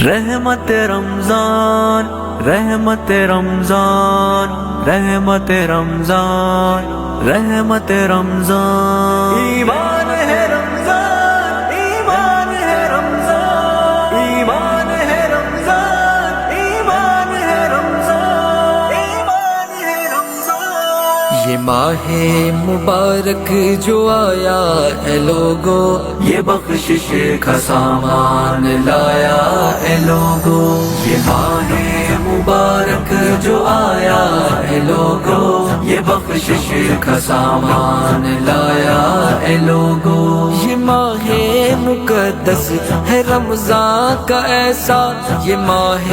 رحمت رمضان رحمت رمضان رحمت رمضان رحمت رمضان ایمان ہے رمضان ایمان ہے رمضان ایمان ہے رمضان ایمان ہے رمضان ایمان ہے رمضان۔ یہ ماہ مبارک جو آیا اے لوگو، یہ بخشش کا سامان لایا اے لوگو، یہ ماہ مبارک جو آیا اے لوگو، یہ بخشش کا سامان لایا اے لوگو۔ یہ ماہ مقدس ہے رمضان کا ایسا، یہ ماہ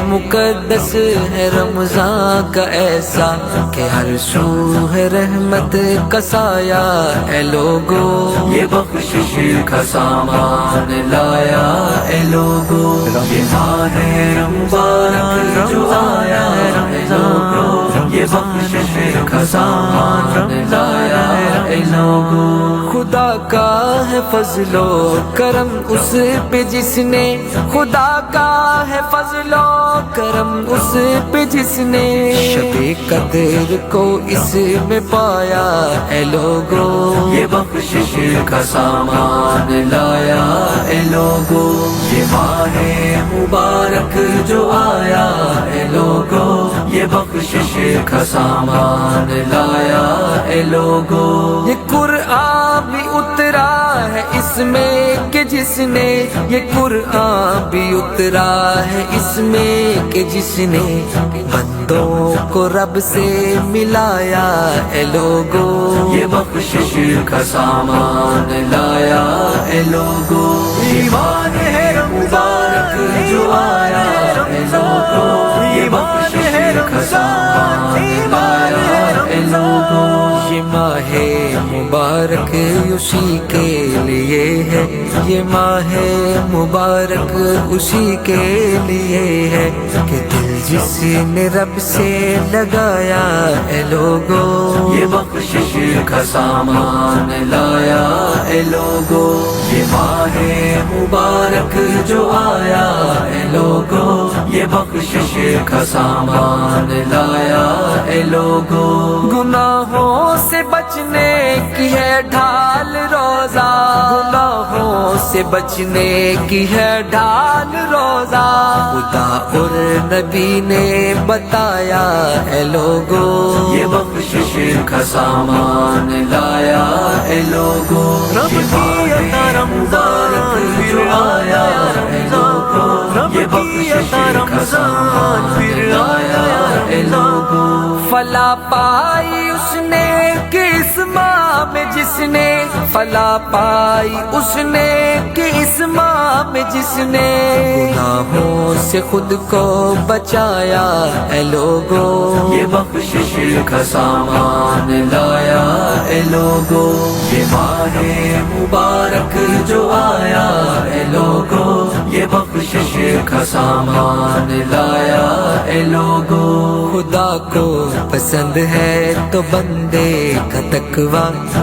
مقدس ہے رمضان کا ایسا کہ ہر سو ہے رحمت کا سایہ اے لوگو، یہ بخشش کا سامان لایا اے لوگو، یہ ماہ مبارک جو آیا اے لوگو، یہ بخشش کا سامان لایا اے لوگو۔ خدا کا ہے فضل و کرم اس پہ جس نے، خدا کا ہے فضل و کرم اس پہ جس نے شب قدر کو اس میں پایا اے لوگو، یہ بخشش کا سامان لایا اے لوگو، یہ ماہ مبارک جو آیا اے لوگو، یہ بخشش کا سامان لایا اے لوگو۔ یہ قرآن بھی اترا ہے اس میں کہ جس نے، یہ قرآن بھی اترا ہے اس میں کہ جس نے بندوں کو رب سے ملایا اے لوگو، یہ بخشش کا سامان لایا اے لوگو۔ ایمان ہے مبارک جو آیا اے لوگو، یہ بخشش کا سامان لایا اے لوگو۔ یہ ماہ مبارک اسی کے لیے ہے، یہ ماہ مبارک اسی کے لیے ہے کہ دل جس نے رب سے لگایا اے لوگو، یہ بخشش کا سامان لایا اے لوگو، یہ ماہ مبارک جو آیا اے لوگو، یہ بخشش کا سامان لایا اے لوگو۔ گناہوں سے بچنے کی ہے ڈھال روزہ، گناہوں سے بچنے کی ہے ڈھال روزہ، خدا اور نبی نے بتایا اے لوگو، یہ بخشش کا سامان لایا اے لوگو۔ رب کی عطا رمضان جو آیا اے لوگو، یہ بخشش کا سامان لایا اے لوگو۔ فلا پائی اس نے کہ اس ماہ میں جس نے، فلا پائی اس نے کہ اس ماہ میں جس نے گناہوں سے خود کو بچایا اے لوگو، یہ بخشش کا سامان لایا اے لوگو، یہ ماہ مبارک جو آیا اے لوگو، یہ بخشش کا سامان لایا اے لوگو۔ خدا کو پسند ہے تو بندے کا تقوی،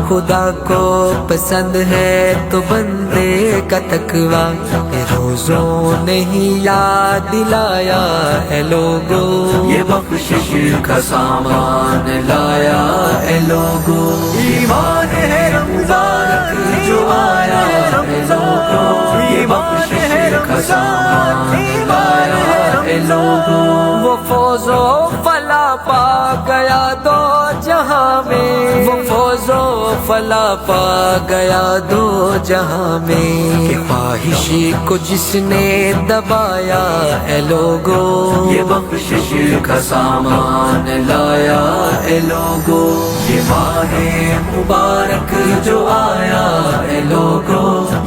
خدا کو پسند ہے تو بندے کا تقوی، روزوں نے ہی یاد دلایا اے لوگو، یہ بخشش کا سامان لایا اے لوگو۔ ایمان ہے رمضان جو آیا اے لوگو، یہ بخشش کا سامان لایا اے لوگو۔ وہ فوز و فلاح پا گیا دو جہاں میں، وہ فوز و فلاح پا گیا دو جہاں میں کہ خواہش کو جس نے دبایا اے لوگو، یہ بخشش کا سامان لایا اے لوگو، یہ ماہ مبارک جو آیا اے لوگو،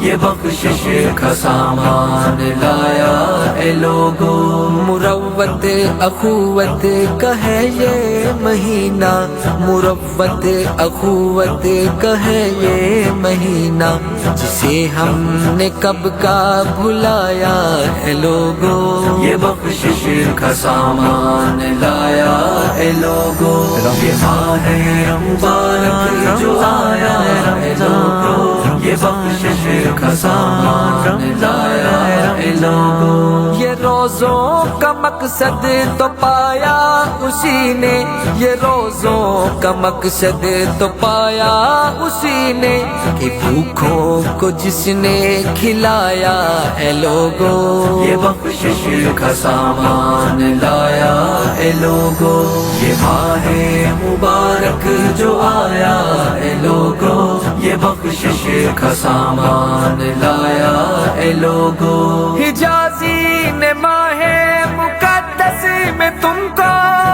یہ بخشش کا سامان لایا اے لوگو۔ مروت اخوت کا ہے یہ مہینہ، مروت اخوت کا ہے یہ مہینہ جسے ہم نے کب کا بھلایا اے لوگو، یہ بخشش کا سامان لایا اے لوگو۔ یہ ماہ مبارک جو آیا اے لوگو، یہ بخشش کا سامان لایا اے لوگو۔ یہ روزوں کا مقصد تو پایا اسی نے، یہ روزوں کا مقصد تو پایا اسی نے، کہ بھوکھوں کو جس نے کھلایا اے لوگوں، یہ بخشش کا سامان لایا اے لوگوں، یہ ماہ مبارک جو آیا اے لوگوں، یہ بخشش کا سامان لایا اے لوگوں۔ حجازی نے ماہ مقدس میں تم کو،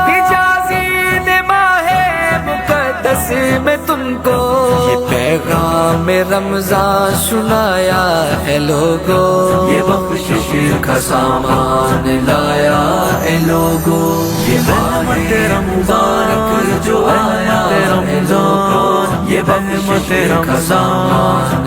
حجازی نے ماہ مقدس میں تم کو یہ پیغام رمضان سنایا ہے لوگوں، یہ بخشش کا سامان لایا اے لوگوں، یہ ماہ مبارک جو آیا اے لوگوں، یہ بخشش کا سامان